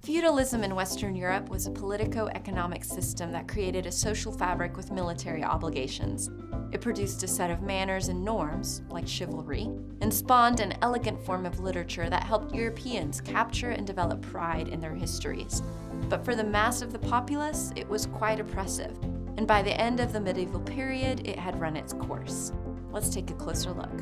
Feudalism in Western Europe was a politico-economic system that created a social fabric with military obligations. It produced a set of manners and norms, like chivalry, and spawned an elegant form of literature that helped Europeans capture and develop pride in their histories. But for the mass of the populace, it was quite oppressive, and by the end of the medieval period, it had run its course. Let's take a closer look.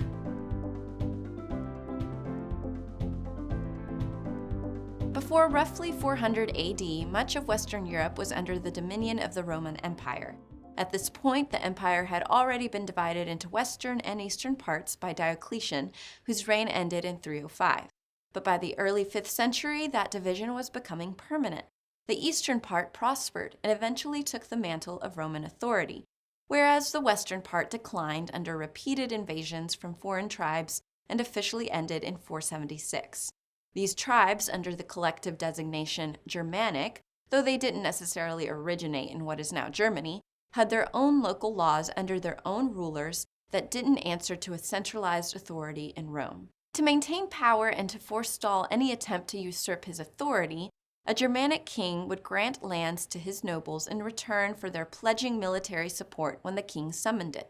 Before roughly 400 AD, much of Western Europe was under the dominion of the Roman Empire. At this point, the empire had already been divided into western and eastern parts by Diocletian, whose reign ended in 305. But by the early 5th century, that division was becoming permanent. The eastern part prospered and eventually took the mantle of Roman authority, whereas the western part declined under repeated invasions from foreign tribes and officially ended in 476. These tribes, under the collective designation Germanic, though they didn't necessarily originate in what is now Germany, had their own local laws under their own rulers that didn't answer to a centralized authority in Rome. To maintain power and to forestall any attempt to usurp his authority, a Germanic king would grant lands to his nobles in return for their pledging military support when the king summoned it.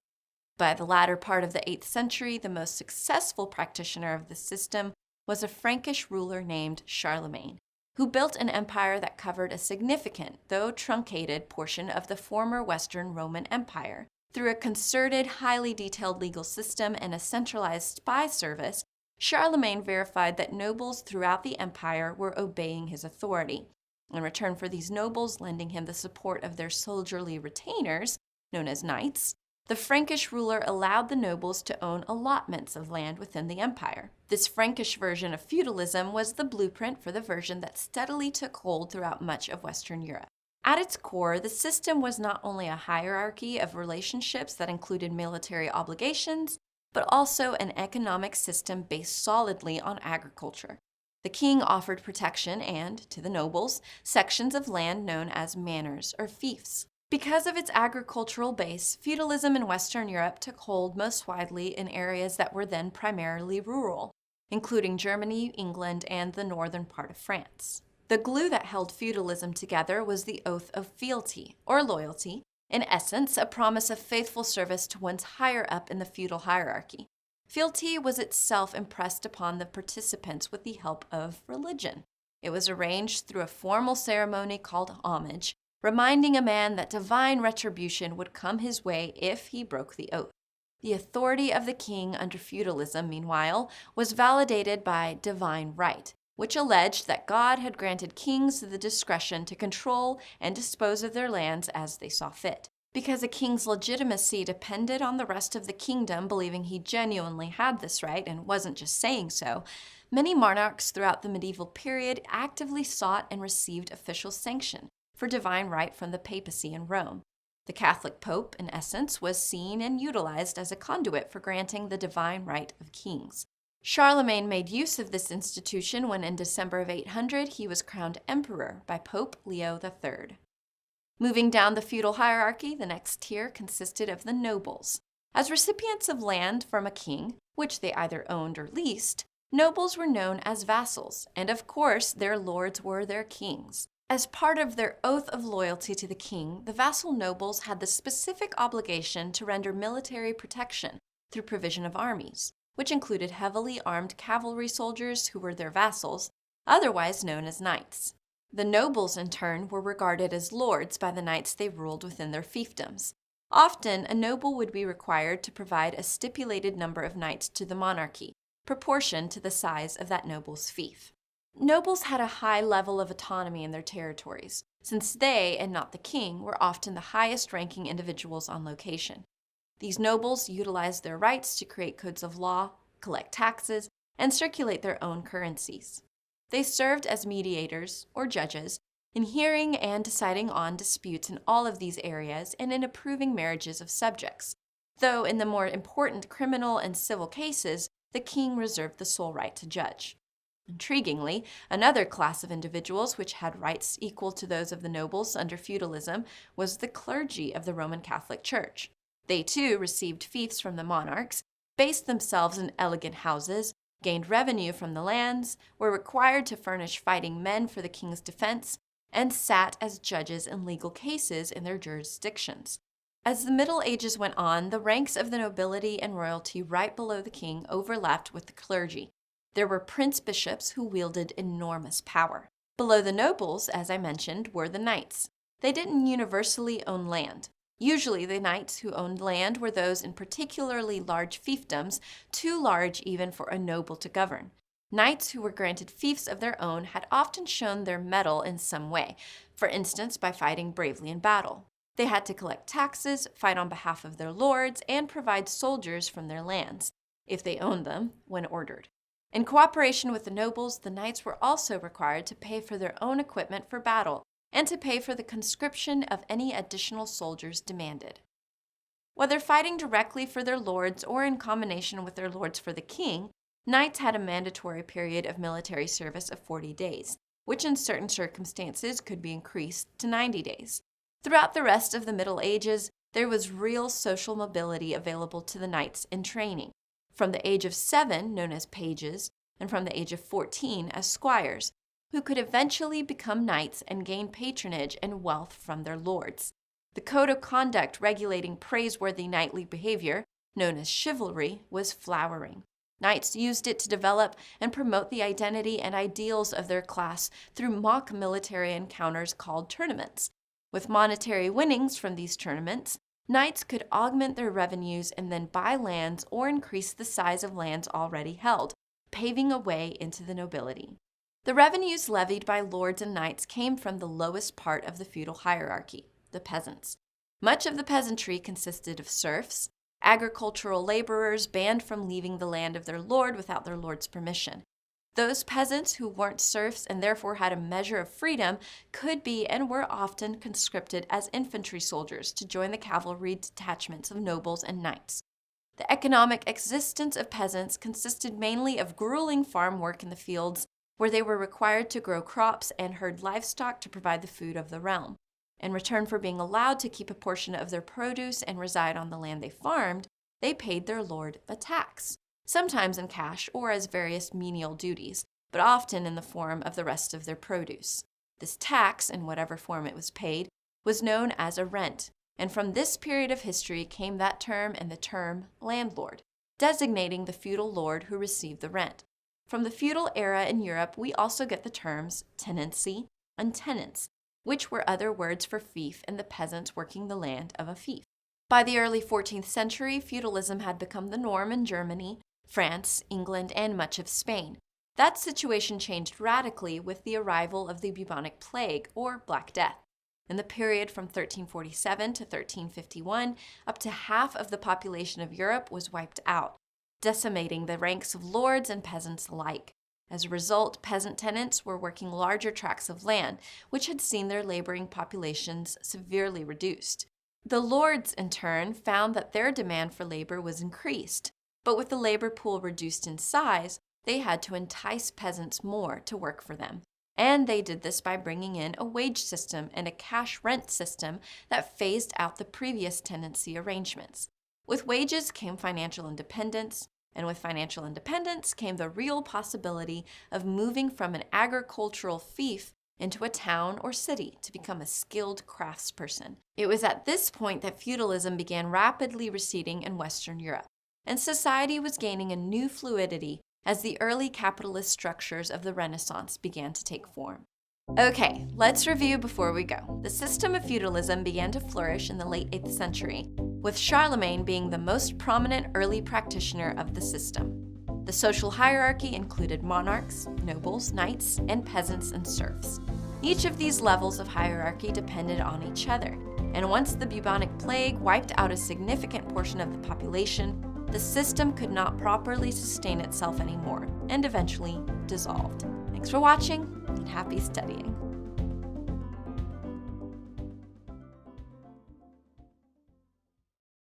By the latter part of the 8th century, the most successful practitioner of the system was a Frankish ruler named Charlemagne, who built an empire that covered a significant, though truncated, portion of the former Western Roman Empire. Through a concerted, highly detailed legal system and a centralized spy service, Charlemagne verified that nobles throughout the empire were obeying his authority. In return for these nobles lending him the support of their soldierly retainers, known as knights, the Frankish ruler allowed the nobles to own allotments of land within the empire. This Frankish version of feudalism was the blueprint for the version that steadily took hold throughout much of Western Europe. At its core, the system was not only a hierarchy of relationships that included military obligations, but also an economic system based solidly on agriculture. The king offered protection and, to the nobles, sections of land known as manors or fiefs. Because of its agricultural base, feudalism in Western Europe took hold most widely in areas that were then primarily rural, including Germany, England, and the northern part of France. The glue that held feudalism together was the oath of fealty, or loyalty, in essence, a promise of faithful service to one's higher up in the feudal hierarchy. Fealty was itself impressed upon the participants with the help of religion. It was arranged through a formal ceremony called homage, reminding a man that divine retribution would come his way if he broke the oath. The authority of the king under feudalism, meanwhile, was validated by divine right, which alleged that God had granted kings the discretion to control and dispose of their lands as they saw fit. Because a king's legitimacy depended on the rest of the kingdom believing he genuinely had this right and wasn't just saying so, many monarchs throughout the medieval period actively sought and received official sanction for divine right from the papacy in Rome. The Catholic Pope, in essence, was seen and utilized as a conduit for granting the divine right of kings. Charlemagne made use of this institution when in December of 800 he was crowned emperor by Pope Leo III. Moving down the feudal hierarchy, the next tier consisted of the nobles. As recipients of land from a king, which they either owned or leased, nobles were known as vassals, and of course their lords were their kings. As part of their oath of loyalty to the king, the vassal nobles had the specific obligation to render military protection through provision of armies, which included heavily armed cavalry soldiers who were their vassals, otherwise known as knights. The nobles, in turn, were regarded as lords by the knights they ruled within their fiefdoms. Often, a noble would be required to provide a stipulated number of knights to the monarchy, proportioned to the size of that noble's fief. Nobles had a high level of autonomy in their territories, since they, and not the king, were often the highest-ranking individuals on location. These nobles utilized their rights to create codes of law, collect taxes, and circulate their own currencies. They served as mediators, or judges, in hearing and deciding on disputes in all of these areas and in approving marriages of subjects, though in the more important criminal and civil cases, the king reserved the sole right to judge. Intriguingly, another class of individuals which had rights equal to those of the nobles under feudalism was the clergy of the Roman Catholic Church. They too received fiefs from the monarchs, based themselves in elegant houses, gained revenue from the lands, were required to furnish fighting men for the king's defense, and sat as judges in legal cases in their jurisdictions. As the Middle Ages went on, the ranks of the nobility and royalty right below the king overlapped with the clergy. There were prince-bishops who wielded enormous power. Below the nobles, as I mentioned, were the knights. They didn't universally own land. Usually the knights who owned land were those in particularly large fiefdoms, too large even for a noble to govern. Knights who were granted fiefs of their own had often shown their mettle in some way, for instance by fighting bravely in battle. They had to collect taxes, fight on behalf of their lords, and provide soldiers from their lands, if they owned them, when ordered. In cooperation with the nobles, the knights were also required to pay for their own equipment for battle, and to pay for the conscription of any additional soldiers demanded. Whether fighting directly for their lords or in combination with their lords for the king, knights had a mandatory period of military service of 40 days, which in certain circumstances could be increased to 90 days. Throughout the rest of the Middle Ages, there was real social mobility available to the knights in training, from the age of 7, known as pages, and from the age of 14 as squires, who could eventually become knights and gain patronage and wealth from their lords. The code of conduct regulating praiseworthy knightly behavior, known as chivalry, was flowering. Knights used it to develop and promote the identity and ideals of their class through mock military encounters called tournaments. With monetary winnings from these tournaments, knights could augment their revenues and then buy lands or increase the size of lands already held, paving a way into the nobility. The revenues levied by lords and knights came from the lowest part of the feudal hierarchy, the peasants. Much of the peasantry consisted of serfs, agricultural laborers banned from leaving the land of their lord without their lord's permission. Those peasants who weren't serfs and therefore had a measure of freedom could be and were often conscripted as infantry soldiers to join the cavalry detachments of nobles and knights. The economic existence of peasants consisted mainly of grueling farm work in the fields, where they were required to grow crops and herd livestock to provide the food of the realm. In return for being allowed to keep a portion of their produce and reside on the land they farmed, they paid their lord a tax, sometimes in cash or as various menial duties, but often in the form of the rest of their produce. This tax, in whatever form it was paid, was known as a rent, and from this period of history came that term and the term landlord, designating the feudal lord who received the rent. From the feudal era in Europe, we also get the terms tenancy and tenants, which were other words for fief and the peasants working the land of a fief. By the early 14th century, feudalism had become the norm in Germany, France, England, and much of Spain. That situation changed radically with the arrival of the bubonic plague, or Black Death. In the period from 1347 to 1351, up to half of the population of Europe was wiped out, decimating the ranks of lords and peasants alike. As a result, peasant tenants were working larger tracts of land, which had seen their laboring populations severely reduced. The lords, in turn, found that their demand for labor was increased, but with the labor pool reduced in size, they had to entice peasants more to work for them. And they did this by bringing in a wage system and a cash rent system that phased out the previous tenancy arrangements. With wages came financial independence, and with financial independence came the real possibility of moving from an agricultural fief into a town or city to become a skilled craftsperson. It was at this point that feudalism began rapidly receding in Western Europe, and society was gaining a new fluidity as the early capitalist structures of the Renaissance began to take form. Okay, let's review before we go. The system of feudalism began to flourish in the late 8th century, with Charlemagne being the most prominent early practitioner of the system. The social hierarchy included monarchs, nobles, knights, and peasants and serfs. Each of these levels of hierarchy depended on each other, and once the bubonic plague wiped out a significant portion of the population, the system could not properly sustain itself anymore and eventually dissolved. Thanks for watching, and happy studying.